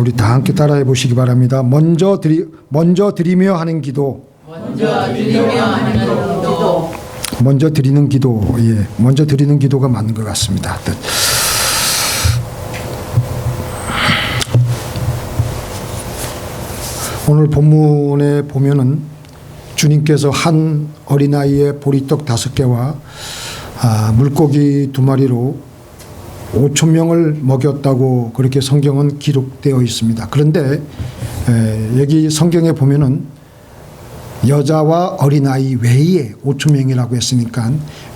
자, 우리 다 함께 따라해 보시기 바랍니다. 먼저 드리며 하는 기도. 먼저 드리며 하는 기도. 먼저 드리는 기도. 예, 먼저 드리는 기도가 맞는 것 같습니다. 오늘 본문에 보면은 주님께서 한 어린아이의 보리떡 5개와 물고기 2마리로 5,000명을 먹였다고 그렇게 성경은 기록되어 있습니다. 그런데 여기 성경에 보면은 여자와 어린아이 외에 5,000명이라고 했으니까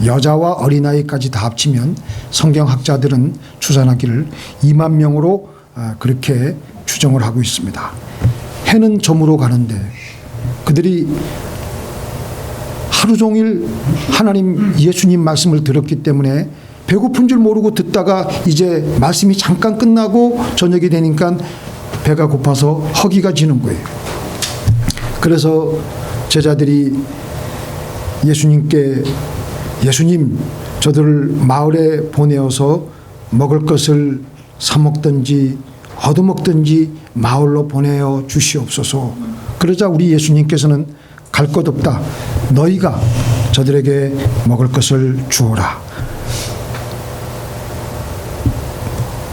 여자와 어린아이까지 다 합치면 성경학자들은 추산하기를 2만 명으로 그렇게 추정을 하고 있습니다. 해는 저물어 가는데 그들이 하루 종일 하나님 예수님 말씀을 들었기 때문에 배고픈 줄 모르고 듣다가 이제 말씀이 잠깐 끝나고 저녁이 되니까 배가 고파서 허기가 지는 거예요. 그래서 제자들이 예수님께 예수님 저들을 마을에 보내어서 먹을 것을 사 먹든지 얻어먹든지 마을로 보내어 주시옵소서. 그러자 우리 예수님께서는 갈 것 없다. 너희가 저들에게 먹을 것을 주어라.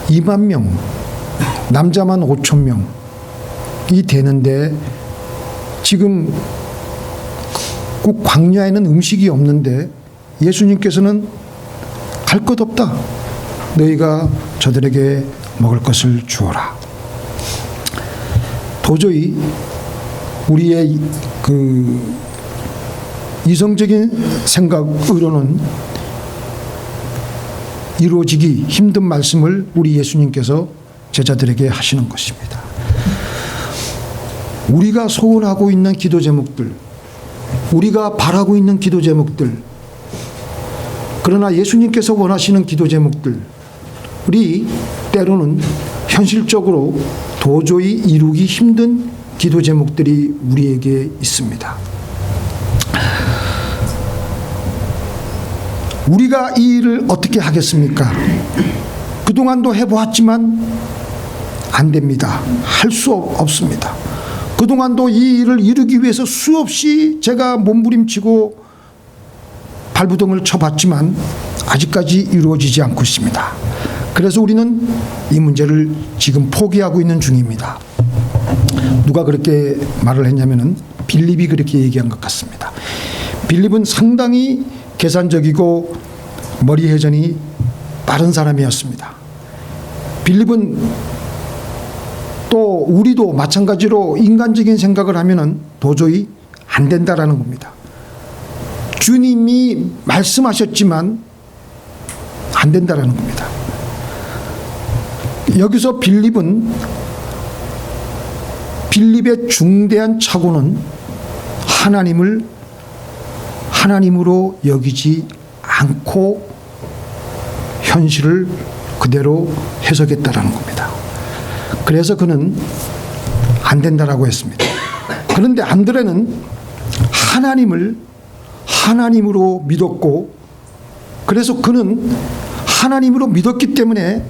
2만 명, 남자만 5,000명이 되는데 지금 꼭 광야에는 음식이 없는데 예수님께서는 갈 것 없다. 너희가 저들에게 먹을 것을 주어라. 도저히 우리의 그 이성적인 생각으로는 이루어지기 힘든 말씀을 우리 예수님께서 제자들에게 하시는 것입니다. 우리가 소원하고 있는 기도 제목들, 우리가 바라고 있는 기도 제목들, 그러나 예수님께서 원하시는 기도 제목들, 우리 때로는 현실적으로 도저히 이루기 힘든 기도 제목들이 우리에게 있습니다. 우리가 이 일을 어떻게 하겠습니까? 그동안도 해보았지만 안 됩니다. 할 수 없습니다. 그동안도 이 일을 이루기 위해서 수없이 제가 몸부림치고 발부동을 쳐봤지만 아직까지 이루어지지 않고 있습니다. 그래서 우리는 이 문제를 지금 포기하고 있는 중입니다. 누가 그렇게 말을 했냐면은 빌립이 그렇게 얘기한 것 같습니다. 빌립은 상당히 계산적이고 머리 회전이 빠른 사람이었습니다. 빌립은 또 우리도 마찬가지로 인간적인 생각을 하면은 도저히 안 된다라는 겁니다. 주님이 말씀하셨지만 안 된다라는 겁니다. 여기서 빌립의 중대한 착오는 하나님으로 여기지 않고 현실을 그대로 해석했다라는 겁니다. 그래서 그는 안 된다라고 했습니다. 그런데 안드레는 하나님으로 믿었고, 그래서 그는 하나님으로 믿었기 때문에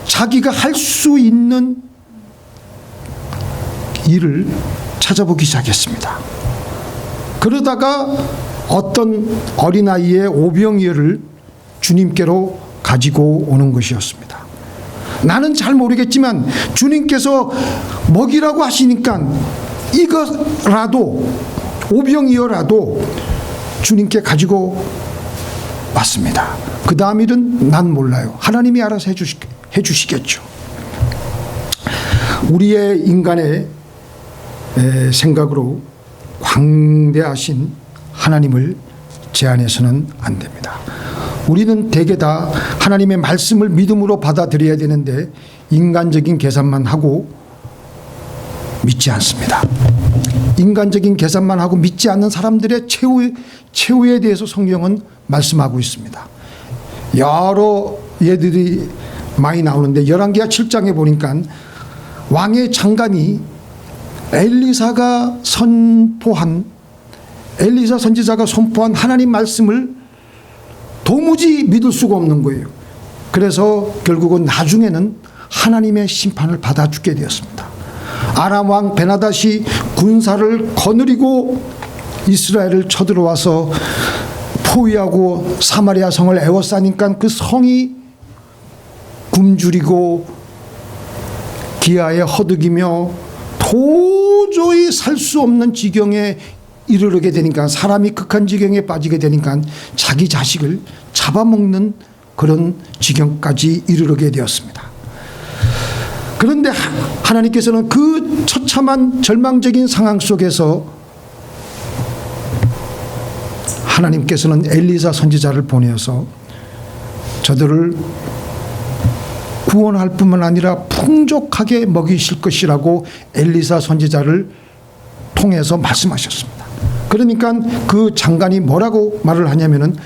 자기가 할 수 있는 일을 찾아보기 시작했습니다. 그러다가 어떤 어린아이의 오병이어를 주님께로 가지고 오는 것이었습니다. 나는 잘 모르겠지만 주님께서 먹이라고 하시니까 이거라도 오병이어라도 주님께 가지고 왔습니다. 그 다음 일은 난 몰라요. 하나님이 알아서 해주시겠죠. 우리의 인간의 생각으로 광대하신 하나님을 제한해서는 안 됩니다. 우리는 대개 다 하나님의 말씀을 믿음으로 받아들여야 되는데 인간적인 계산만 하고 믿지 않습니다. 인간적인 계산만 하고 믿지 않는 사람들의 최후에 대해서 성경은 말씀하고 있습니다. 여러 예들이 많이 나오는데 열왕기하 7장에 보니까 왕의 장관이 엘리사 선지자가 선포한 하나님 말씀을 도무지 믿을 수가 없는 거예요. 그래서 결국은 나중에는 하나님의 심판을 받아 죽게 되었습니다. 아람 왕 베나닷이 군사를 거느리고 이스라엘을 쳐들어와서 포위하고 사마리아 성을 에워싸니까 그 성이 굶주리고 기아에 허덕이며 도저히 살 수 없는 지경에 이르게 되니까, 사람이 극한 지경에 빠지게 되니까 자기 자식을 잡아먹는 그런 지경까지 이르게 되었습니다. 그런데 하나님께서는 그 처참한 절망적인 상황 속에서 하나님께서는 엘리사 선지자를 보내어서 저들을 구원할 뿐만 아니라 풍족하게 먹이실 것이라고 엘리사 선지자를 통해서 말씀하셨습니다. 그러니까 그 장관이 뭐라고 말을 하냐면은,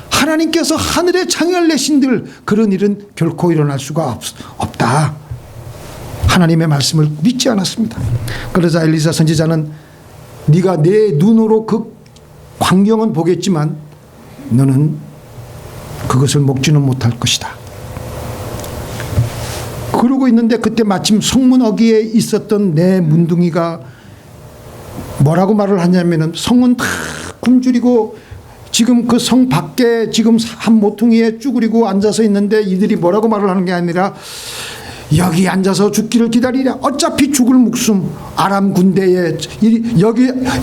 하나님께서 하늘에 창을 내신들 그런 일은 결코 일어날 수가 없다. 하나님의 말씀을 믿지 않았습니다. 그러자 엘리사 선지자는, 네가 내 눈으로 그 광경은 보겠지만 너는 그것을 먹지는 못할 것이다. 그러고 있는데 그때 마침 성문 어귀에 있었던 내 문둥이가 뭐라고 말을 하냐면은, 성은 다 굶주리고 지금 그 성 밖에 지금 한 모퉁이에 쭈그리고 앉아서 있는데, 이들이 뭐라고 말을 하는 게 아니라 여기 앉아서 죽기를 기다리랴. 어차피 죽을 목숨 아람 군대에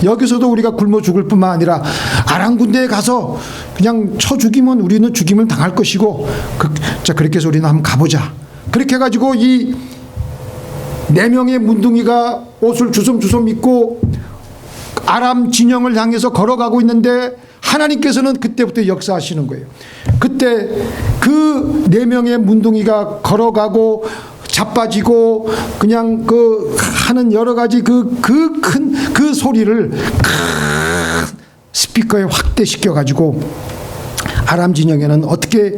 여기서도 우리가 굶어 죽을 뿐만 아니라 아람 군대에 가서 그냥 쳐 죽이면 우리는 죽임을 당할 것이고, 자 그렇게 해서 우리는 한번 가보자. 그렇게 해가지고 이 4명의 문둥이가 옷을 주섬주섬 입고 아람 진영을 향해서 걸어가고 있는데, 하나님께서는 그때부터 역사하시는 거예요. 그때 그 4명의 문둥이가 걸어가고 자빠지고 그냥 그 하는 여러 가지 그 큰 그 소리를 스피커에 확대시켜 가지고 아람 진영에는 어떻게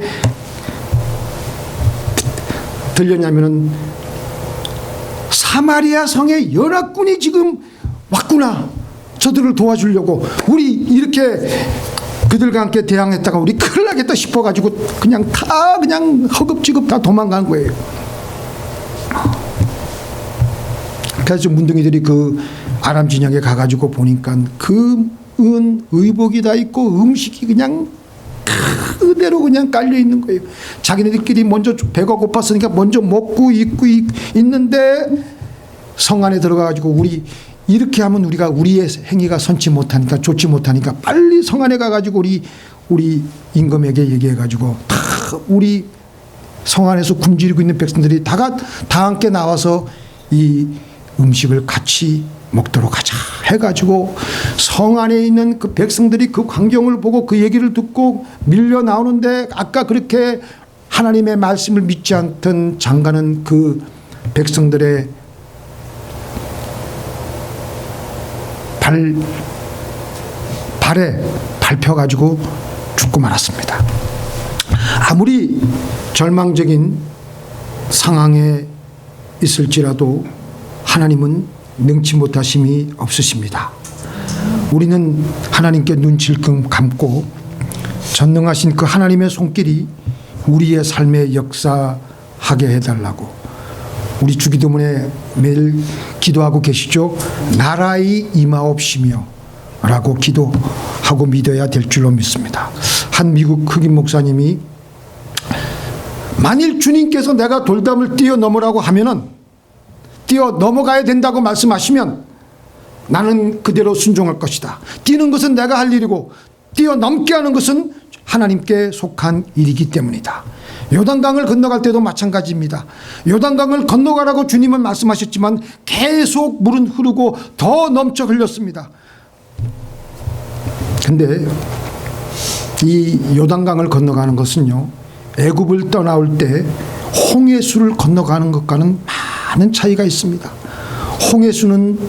들렸냐면은, 사마리아 성에 연합군이 지금 왔구나. 저들을 도와주려고 우리 이렇게 그들과 함께 대항했다가 우리 큰일 나겠다 싶어가지고 그냥 허겁지겁 다 도망간 거예요. 그래서 문둥이들이 그 아람 진영에 가가지고 보니까 금은 의복이 다 있고 음식이 그냥 그대로 그냥 깔려 있는 거예요. 자기네들끼리 먼저 배가 고팠으니까 먼저 먹고 입고 있는데, 성 안에 들어가가지고 우리 이렇게 하면 우리의 행위가 좋지 못하니까 빨리 성 안에 가가지고 우리 임금에게 얘기해가지고 다 우리 성 안에서 굶주리고 있는 백성들이 다 함께 나와서 이 음식을 같이 먹도록 하자 해가지고, 성 안에 있는 그 백성들이 그 광경을 보고 그 얘기를 듣고 밀려 나오는데, 아까 그렇게 하나님의 말씀을 믿지 않던 장관은 그 백성들의 발에 밟혀가지고 죽고 말았습니다. 아무리 절망적인 상황에 있을지라도 하나님은 능치 못하심이 없으십니다. 우리는 하나님께 눈 질끈 감고 전능하신 그 하나님의 손길이 우리의 삶에 역사하게 해달라고, 우리 주기도문에 매일 기도하고 계시죠. 나라의 임하옵시며 라고 기도하고 믿어야 될 줄로 믿습니다. 한 미국 흑인 목사님이, 만일 주님께서 내가 돌담을 뛰어넘으라고 하면은 뛰어넘어가야 된다고 말씀하시면 나는 그대로 순종할 것이다. 뛰는 것은 내가 할 일이고 뛰어넘게 하는 것은 하나님께 속한 일이기 때문이다. 요단강을 건너갈 때도 마찬가지입니다. 요단강을 건너가라고 주님은 말씀하셨지만 계속 물은 흐르고 더 넘쳐 흘렸습니다. 근데 이 요단강을 건너가는 것은요, 애굽을 떠나올 때 홍해수를 건너가는 것과는 많은 차이가 있습니다. 홍해수는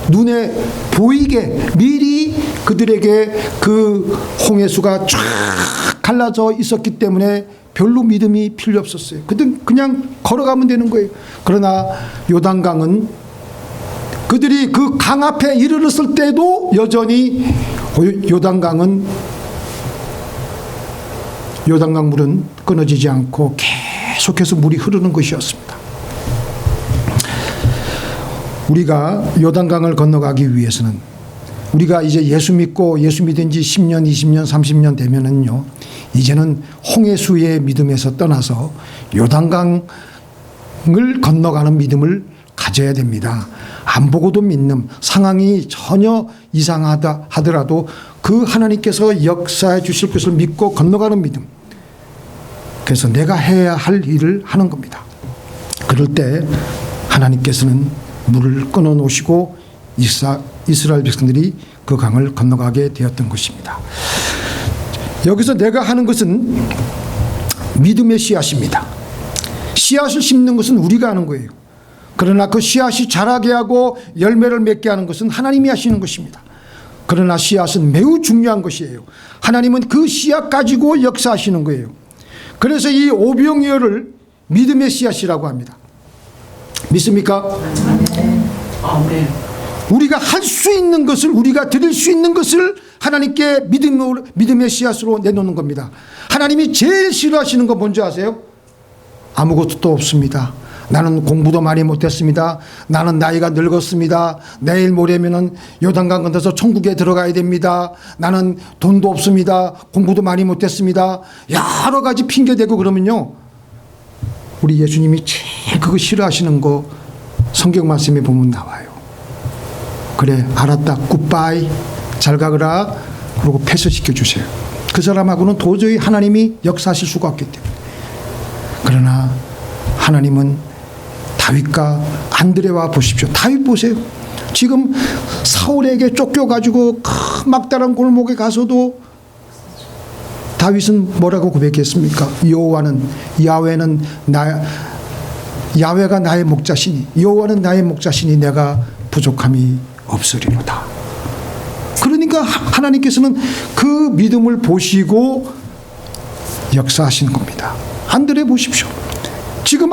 눈에 보이게 미리 그들에게 그 홍해수가 쫙 갈라져 있었기 때문에 별로 믿음이 필요 없었어요. 그냥 걸어가면 되는 거예요. 그러나 요단강은 그들이 그 강 앞에 이르렀을 때도 여전히 요단강 물은 끊어지지 않고 계속해서 물이 흐르는 것이었습니다. 우리가 요단강을 건너가기 위해서는 우리가 이제 예수 믿고 예수 믿은 지 10년, 20년, 30년 되면은요, 이제는 홍해수의 믿음에서 떠나서 요단강을 건너가는 믿음을 가져야 됩니다. 안 보고도 믿는, 상황이 전혀 이상하다 하더라도 그 하나님께서 역사해 주실 것을 믿고 건너가는 믿음. 그래서 내가 해야 할 일을 하는 겁니다. 그럴 때 하나님께서는 물을 끊어 놓으시고 이스라엘 백성들이 그 강을 건너가게 되었던 것입니다. 여기서 내가 하는 것은 믿음의 씨앗입니다. 씨앗을 심는 것은 우리가 하는 거예요. 그러나 그 씨앗이 자라게 하고 열매를 맺게 하는 것은 하나님이 하시는 것입니다. 그러나 씨앗은 매우 중요한 것이에요. 하나님은 그 씨앗 가지고 역사하시는 거예요. 그래서 이 오병이어를 믿음의 씨앗이라고 합니다. 믿습니까? 아멘. 우리가 할 수 있는 것을, 우리가 드릴 수 있는 것을 하나님께 믿음의 씨앗으로 내놓는 겁니다. 하나님이 제일 싫어하시는 거 뭔지 아세요? 아무것도 없습니다. 나는 공부도 많이 못했습니다. 나는 나이가 늙었습니다. 내일 모레면은 요단강 건너서 천국에 들어가야 됩니다. 나는 돈도 없습니다. 공부도 많이 못했습니다. 여러 가지 핑계 대고 그러면요, 우리 예수님이 제일 그거 싫어하시는 거 성경 말씀에 보면 나와요. 그래, 알았다, 굿바이, 잘 가거라, 그리고 패스시켜 주세요. 그 사람하고는 도저히 하나님이 역사하실 수가 없기 때문에. 그러나 하나님은 다윗과 안드레와 보십시오. 다윗 보세요. 지금 사울에게 쫓겨가지고 그 막다른 골목에 가서도 다윗은 뭐라고 고백했습니까? 야훼가 나의 목자시니, 여호와는 나의 목자시니 내가 부족함이 없으리로다. 그러니까 하나님께서는 그 믿음을 보시고 역사하시는 겁니다. 안드레 보십시오. 지금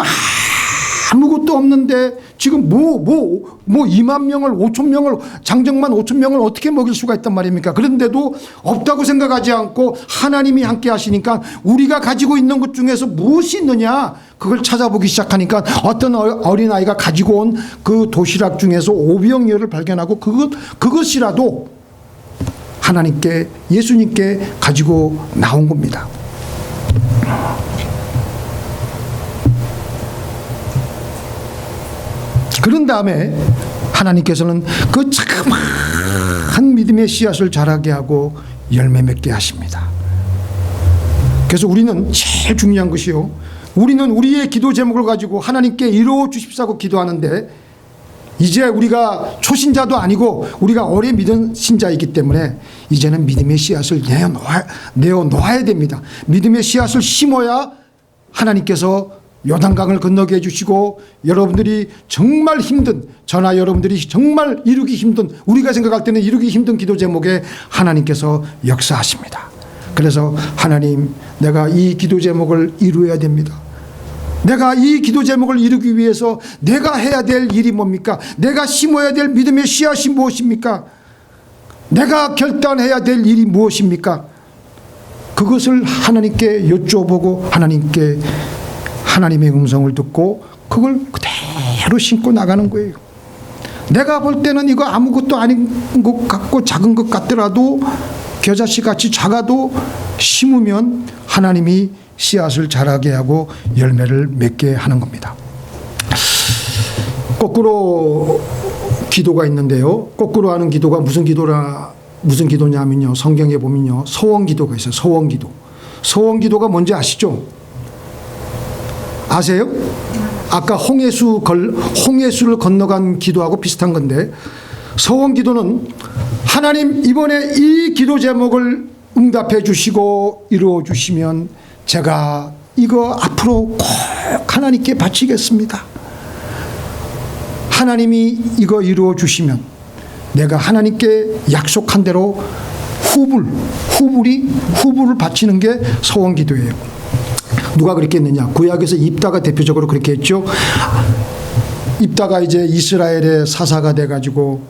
아무것도 없는데 지금 2만 명을, 5천 명을, 장정만 5천 명을 어떻게 먹일 수가 있단 말입니까? 그런데도 없다고 생각하지 않고 하나님이 함께 하시니까 우리가 가지고 있는 것 중에서 무엇이 있느냐, 그걸 찾아보기 시작하니까 어떤 어린아이가 가지고 온 그 도시락 중에서 오병이어를 발견하고 그것이라도 하나님께, 예수님께 가지고 나온 겁니다. 그런 다음에 하나님께서는 그 자그마한 믿음의 씨앗을 자라게 하고 열매 맺게 하십니다. 그래서 우리는 제일 중요한 것이요, 우리는 우리의 기도 제목을 가지고 하나님께 이루어 주십사고 기도하는데, 이제 우리가 초신자도 아니고 우리가 오래 믿은 신자이기 때문에 이제는 믿음의 씨앗을 내어놓아야 됩니다. 믿음의 씨앗을 심어야 하나님께서 요단강을 건너게 해주시고, 여러분들이 정말 힘든, 저나 여러분들이 정말 이루기 힘든, 우리가 생각할 때는 이루기 힘든 기도 제목에 하나님께서 역사하십니다. 그래서 하나님, 내가 이 기도 제목을 이루어야 됩니다. 내가 이 기도 제목을 이루기 위해서 내가 해야 될 일이 뭡니까? 내가 심어야 될 믿음의 씨앗이 무엇입니까? 내가 결단해야 될 일이 무엇입니까? 그것을 하나님께 여쭤보고 하나님의 음성을 듣고 그걸 그대로 심고 나가는 거예요. 내가 볼 때는 이거 아무것도 아닌 것 같고 작은 것 같더라도, 겨자씨 같이 작아도 심으면 하나님이 씨앗을 자라게 하고 열매를 맺게 하는 겁니다. 거꾸로 기도가 있는데요, 거꾸로 하는 기도가 무슨 기도냐면요, 성경에 보면요, 소원기도가 있어요. 소원기도가 뭔지 아시죠? 아세요? 아까 홍해수를 건너간 기도하고 비슷한 건데, 소원기도는 하나님, 이번에 이 기도 제목을 응답해 주시고 이루어 주시면 제가 이거 앞으로 꼭 하나님께 바치겠습니다. 하나님이 이거 이루어 주시면 내가 하나님께 약속한 대로 후불을 바치는 게 소원기도예요. 누가 그렇게 했느냐? 구약에서 입다가 대표적으로 그렇게 했죠. 입다가 이제 이스라엘의 사사가 돼가지고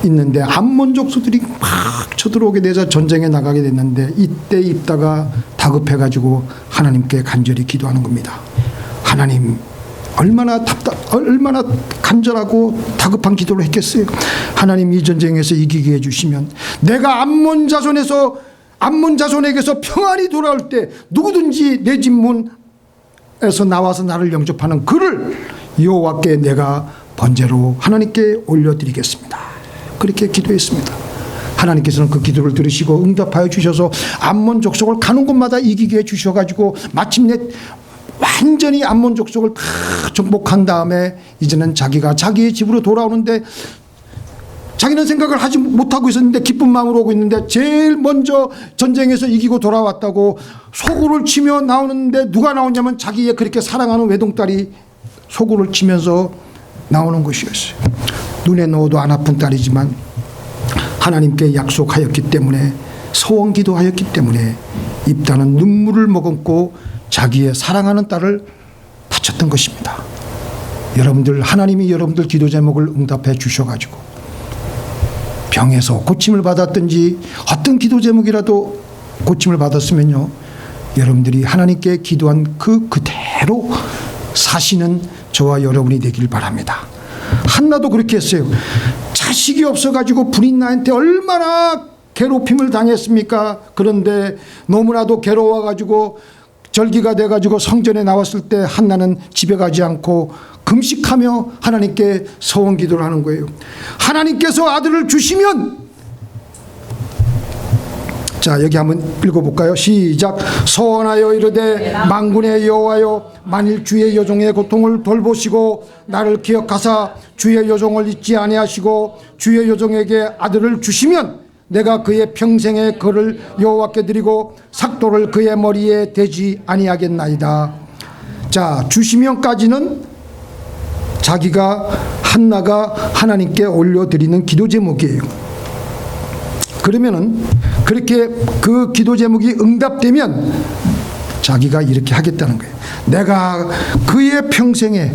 있는데 암몬 족속들이 막 쳐들어오게 되자 전쟁에 나가게 됐는데, 이때 입다가 다급해가지고 하나님께 간절히 기도하는 겁니다. 하나님, 얼마나 간절하고 다급한 기도를 했겠어요. 하나님, 이 전쟁에서 이기게 해주시면 내가 암몬 자손에게서 평안이 돌아올 때 누구든지 내 집 문에서 나와서 나를 영접하는 그를 여호와께 내가 번제로 하나님께 올려드리겠습니다. 그렇게 기도했습니다. 하나님께서는 그 기도를 들으시고 응답하여 주셔서 암몬 족속을 가는 곳마다 이기게 해주셔가지고 마침내 완전히 암몬 족속을 다 정복한 다음에 이제는 자기가 자기의 집으로 돌아오는데, 자기는 생각을 하지 못하고 있었는데 기쁜 마음으로 오고 있는데 제일 먼저 전쟁에서 이기고 돌아왔다고 소구를 치며 나오는데, 누가 나오냐면 자기의 그렇게 사랑하는 외동딸이 소구를 치면서 나오는 것이었어요. 눈에 넣어도 안 아픈 딸이지만 하나님께 약속하였기 때문에, 소원 기도하였기 때문에 입다는 눈물을 머금고 자기의 사랑하는 딸을 바쳤던 것입니다. 여러분들, 하나님이 여러분들 기도 제목을 응답해 주셔가지고 병에서 고침을 받았든지 어떤 기도 제목이라도 고침을 받았으면요, 여러분들이 하나님께 기도한 그대로 사시는 저와 여러분이 되길 바랍니다. 한나도 그렇게 했어요. 자식이 없어가지고 부인 나한테 얼마나 괴롭힘을 당했습니까? 그런데 너무나도 괴로워가지고 절기가 돼가지고 성전에 나왔을 때 한나는 집에 가지 않고 금식하며 하나님께 소원 기도를 하는 거예요. 하나님께서 아들을 주시면, 자, 여기 한번 읽어볼까요? 시작. 소원하여 이르되 만군의 여호와여, 만일 주의 여종의 고통을 돌보시고 나를 기억하사 주의 여종을 잊지 아니하시고 주의 여종에게 아들을 주시면 내가 그의 평생의 거를 여호와께 드리고 삭도를 그의 머리에 대지 아니하겠나이다. 자, 주시면까지는 한나가 하나님께 올려드리는 기도 제목이에요. 그러면은 그렇게 그 기도 제목이 응답되면 자기가 이렇게 하겠다는 거예요. 내가 그의 평생에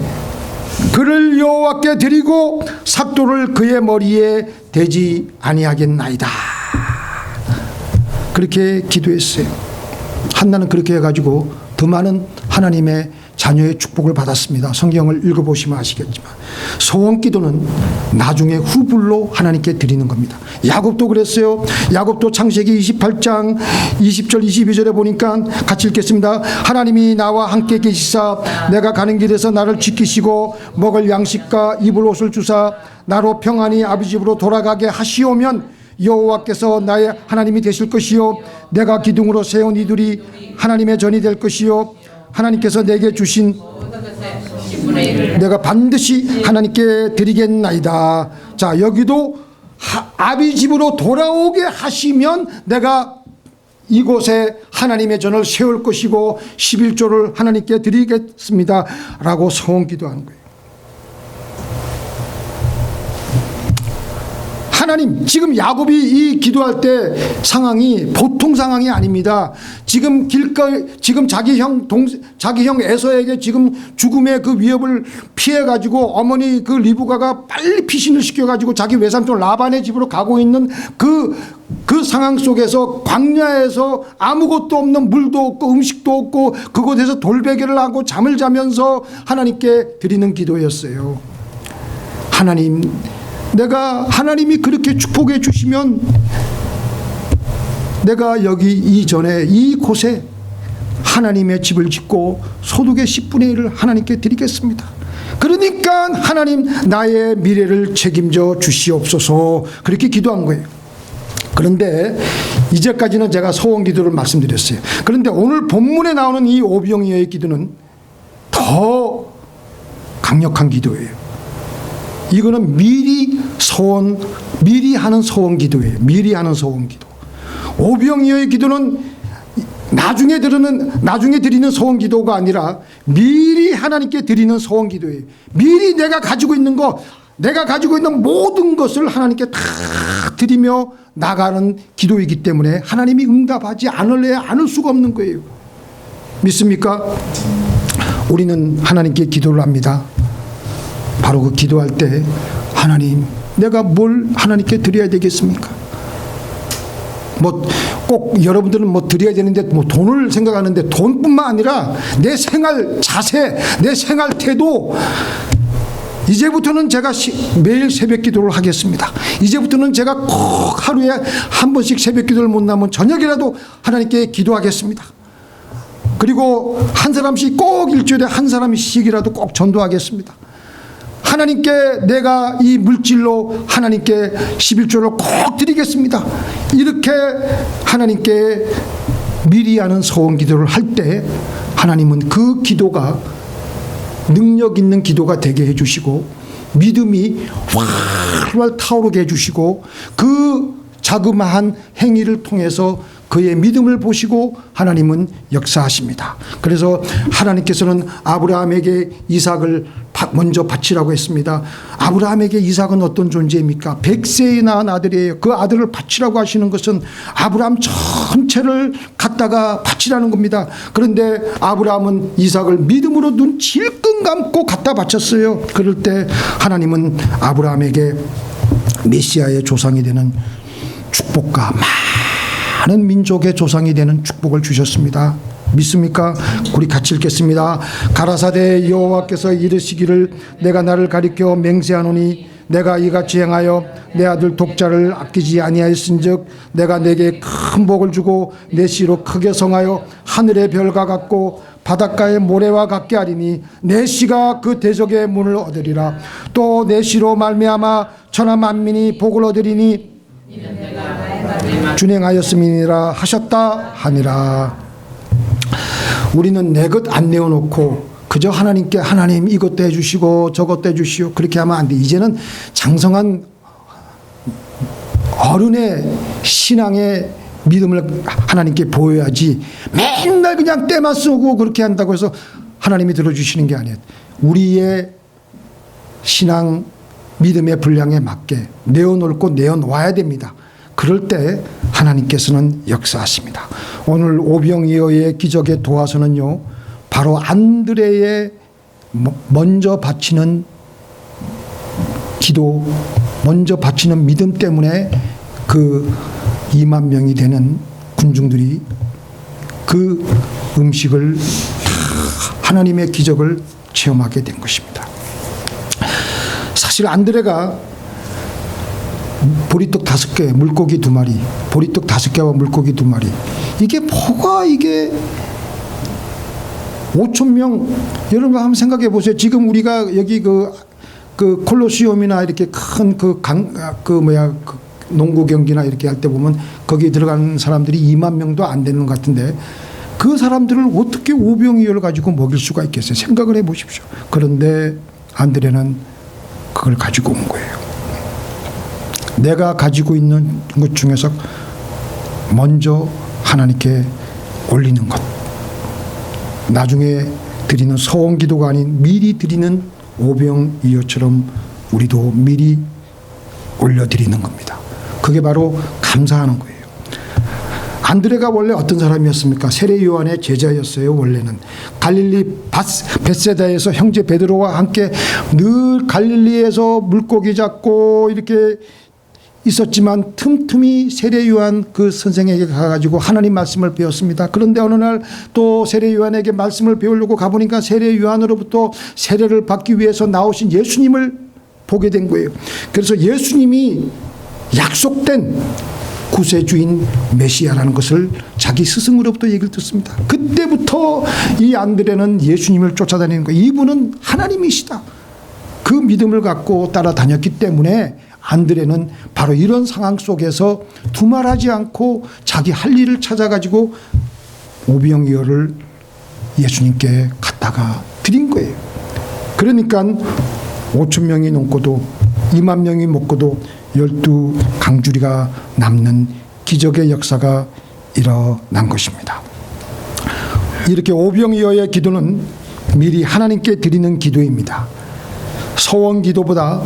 그를 여호와께 드리고 삭도를 그의 머리에 대지 아니하겠나이다. 그렇게 기도했어요. 한나는 그렇게 해가지고 더 많은 하나님의 자녀의 축복을 받았습니다. 성경을 읽어보시면 아시겠지만 소원 기도는 나중에 후불로 하나님께 드리는 겁니다. 야곱도 그랬어요. 야곱도 창세기 28장 20절 22절에 보니까 같이 읽겠습니다. 하나님이 나와 함께 계시사 내가 가는 길에서 나를 지키시고 먹을 양식과 입을 옷을 주사 나로 평안히 아버지 집으로 돌아가게 하시오면 여호와께서 나의 하나님이 되실 것이요 내가 기둥으로 세운 이들이 하나님의 전이 될 것이요 하나님께서 내게 주신 내가 반드시 하나님께 드리겠나이다. 자, 여기도 아비 집으로 돌아오게 하시면 내가 이곳에 하나님의 전을 세울 것이고 11조를 하나님께 드리겠습니다 라고 소원 기도하는 거예요. 하나님, 지금 야곱이 이 기도할 때 상황이 보통 상황이 아닙니다. 지금 자기 형 에서에게 지금 죽음의 그 위협을 피해 가지고 어머니 그 리브가가 빨리 피신을 시켜 가지고 자기 외삼촌 라반의 집으로 가고 있는 그 상황 속에서 광야에서 아무것도 없는 물도 없고 음식도 없고 그곳에서 돌베개를 하고 잠을 자면서 하나님께 드리는 기도였어요. 하나님, 하나님이 그렇게 축복해 주시면 내가 여기 이전에 이곳에 하나님의 집을 짓고 소득의 10분의 1을 하나님께 드리겠습니다. 그러니까 하나님 나의 미래를 책임져 주시옵소서, 그렇게 기도한 거예요. 그런데 이제까지는 제가 소원 기도를 말씀드렸어요. 그런데 오늘 본문에 나오는 이 오병이어의 기도는 더 강력한 기도예요. 이거는 미리 하는 소원 기도예요. 미리 하는 소원 기도. 오병이어의 기도는 나중에 드리는 소원 기도가 아니라 미리 하나님께 드리는 소원 기도예요. 미리 내가 가지고 있는 모든 것을 하나님께 다 드리며 나가는 기도이기 때문에 하나님이 응답하지 않을 수가 없는 거예요. 믿습니까? 우리는 하나님께 기도를 합니다. 바로 그 기도할 때 하나님, 내가 뭘 하나님께 드려야 되겠습니까? 뭐 꼭 여러분들은 뭐 드려야 되는데 뭐 돈을 생각하는데 돈뿐만 아니라 내 생활 자세, 내 생활 태도, 이제부터는 제가 매일 새벽 기도를 하겠습니다. 이제부터는 제가 꼭 하루에 한 번씩 새벽 기도를 못 나면 저녁이라도 하나님께 기도하겠습니다. 그리고 한 사람씩 꼭 일주일에 한 사람씩이라도 꼭 전도하겠습니다. 하나님께 내가 이 물질로 하나님께 11조를 꼭 드리겠습니다. 이렇게 하나님께 미리 하는 서원 기도를 할 때 하나님은 그 기도가 능력 있는 기도가 되게 해주시고 믿음이 활활 타오르게 해주시고 그 자그마한 행위를 통해서 그의 믿음을 보시고 하나님은 역사하십니다. 그래서 하나님께서는 아브라함에게 이삭을 먼저 바치라고 했습니다. 아브라함에게 이삭은 어떤 존재입니까? 100세에 낳은 아들이에요. 그 아들을 바치라고 하시는 것은 아브라함 전체를 갖다가 바치라는 겁니다. 그런데 아브라함은 이삭을 믿음으로 눈 질끈 감고 갖다 바쳤어요. 그럴 때 하나님은 아브라함에게 메시아의 조상이 되는 축복과 많은 민족의 조상이 되는 축복을 주셨습니다. 믿습니까? 우리 같이 읽겠습니다. 가라사대 여호와께서 이르시기를 내가 나를 가리켜 맹세하노니 내가 이같이 행하여 내 아들 독자를 아끼지 아니하였은즉 내가 내게 큰 복을 주고 내 씨로 크게 성하여 하늘의 별과 같고 바닷가의 모래와 같게 하리니 내 씨가 그 대적의 문을 얻으리라. 또 내 씨로 말미암아 천하 만민이 복을 얻으리니 준행하였음이니라 하셨다 하니라. 우리는 내 것 안 내어놓고 그저 하나님께 하나님 이것도 해주시고 저것도 해주시오 그렇게 하면 안 돼. 이제는 장성한 어른의 신앙의 믿음을 하나님께 보여야지 맨날 그냥 때만 쓰고 그렇게 한다고 해서 하나님이 들어주시는 게 아니에요. 우리의 신앙 믿음의 분량에 맞게 내어놓고 내어놓아야 됩니다. 그럴 때 하나님께서는 역사하십니다. 오늘 오병이어의 기적의 도화선은요, 바로 안드레의 먼저 바치는 기도, 먼저 바치는 믿음 때문에 그 2만 명이 되는 군중들이 그 음식을 다 하나님의 기적을 체험하게 된 것입니다. 사실 안드레가 보리떡 5개, 물고기 2마리, 보리떡 5개와 물고기 2마리. 이게 뭐가 이게 5,000명, 여러분 한번 생각해 보세요. 지금 우리가 여기 그 콜로시움이나 이렇게 큰 농구 경기나 이렇게 할 때 보면 거기 들어가는 사람들이 2만 명도 안 되는 것 같은데 그 사람들을 어떻게 오병이어를 가지고 먹일 수가 있겠어요? 생각을 해 보십시오. 그런데 안드레는 그걸 가지고 온 거예요. 내가 가지고 있는 것 중에서 먼저 하나님께 올리는 것, 나중에 드리는 서원 기도가 아닌 미리 드리는 오병이어처럼 우리도 미리 올려드리는 겁니다. 그게 바로 감사하는 거예요. 안드레가 원래 어떤 사람이었습니까? 세례 요한의 제자였어요. 원래는 갈릴리 벳세다에서 형제 베드로와 함께 늘 갈릴리에서 물고기 잡고 이렇게 있었지만 틈틈이 세례 요한 그 선생에게 가가지고 하나님 말씀을 배웠습니다. 그런데 어느 날 또 세례 요한에게 말씀을 배우려고 가보니까 세례 요한으로부터 세례를 받기 위해서 나오신 예수님을 보게 된 거예요. 그래서 예수님이 약속된 구세주인 메시아라는 것을 자기 스승으로부터 얘기를 듣습니다. 그때부터 이 안드레는 예수님을 쫓아다니는 거예요. 이분은 하나님이시다. 그 믿음을 갖고 따라다녔기 때문에 안드레는 바로 이런 상황 속에서 두말하지 않고 자기 할 일을 찾아가지고 오병이어를 예수님께 갖다가 드린 거예요. 그러니까 5,000명이 넘고도 2만 명이 먹고도 12강주리가 남는 기적의 역사가 일어난 것입니다. 이렇게 오병이어의 기도는 미리 하나님께 드리는 기도입니다. 서원 기도보다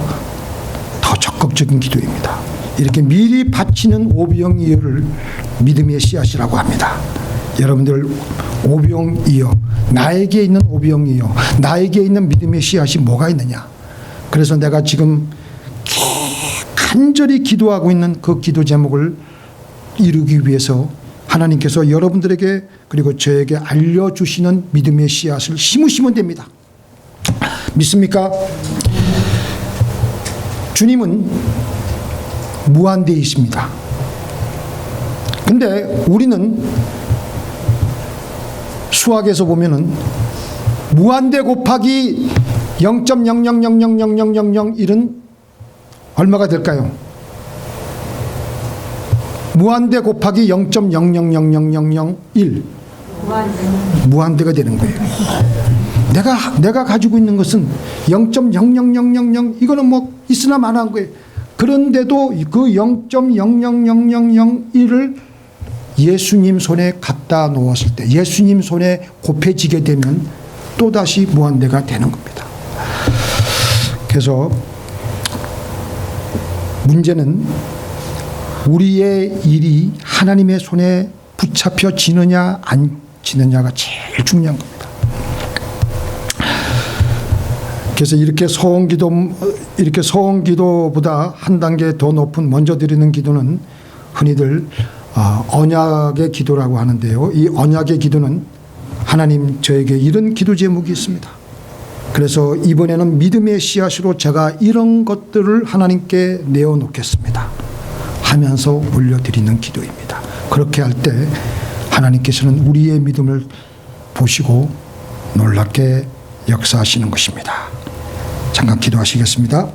더 적극적인 기도입니다. 이렇게 미리 바치는 오병이어를 믿음의 씨앗이라고 합니다. 여러분들 오병이어, 나에게 있는 오병이어, 나에게 있는 믿음의 씨앗이 뭐가 있느냐? 그래서 내가 지금 간절히 기도하고 있는 그 기도 제목을 이루기 위해서 하나님께서 여러분들에게 그리고 저에게 알려주시는 믿음의 씨앗을 심으시면 됩니다. 믿습니까? 주님은 무한대이십니다. 근데 우리는 수학에서 보면은 무한대 곱하기 0.00000001은 얼마가 될까요? 무한대 곱하기 0.000001 무한대가 되는 거예요. 내가 가지고 있는 것은 0.00000 이거는 뭐 있으나 마나한 거예요. 그런데도 그 0.0000001을 예수님 손에 갖다 놓았을 때, 예수님 손에 곱해지게 되면 또다시 무한대가 되는 겁니다. 그래서 문제는 우리의 일이 하나님의 손에 붙잡혀지느냐 안 지느냐가 제일 중요한 겁니다. 그래서 이렇게 서원기도보다 한 단계 더 높은 먼저 드리는 기도는 흔히들 언약의 기도라고 하는데요. 이 언약의 기도는 하나님 저에게 이런 기도 제목이 있습니다. 그래서 이번에는 믿음의 씨앗으로 제가 이런 것들을 하나님께 내어놓겠습니다 하면서 올려드리는 기도입니다. 그렇게 할 때 하나님께서는 우리의 믿음을 보시고 놀랍게 역사하시는 것입니다. 잠깐 기도하시겠습니다.